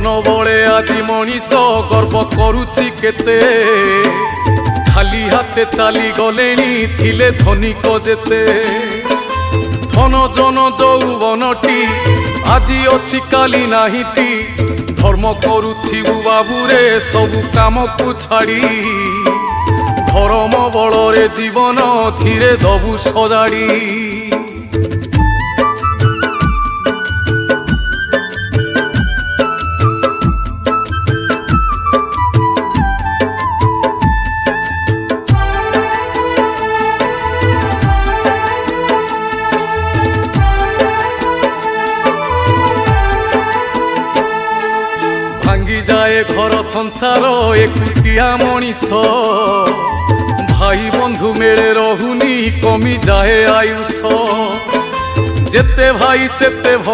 धन बड़े आज मनीष गर्व करुची केते खाली हाथे चली गलेनी थिले धनिक जेते धन जन यौवनटी আজি अच्छी काली नाहीटी धर्म करुथिबु बाबुरे सबु काम को छाड़ी धर्म बलरे जीवन धीरे दबु सजाड़ी भांगी जाए घर संसार एकुटिया मनीष भाई बंधु मेरे रहुनी कमी जाए आयुष जेते भाई सेते भग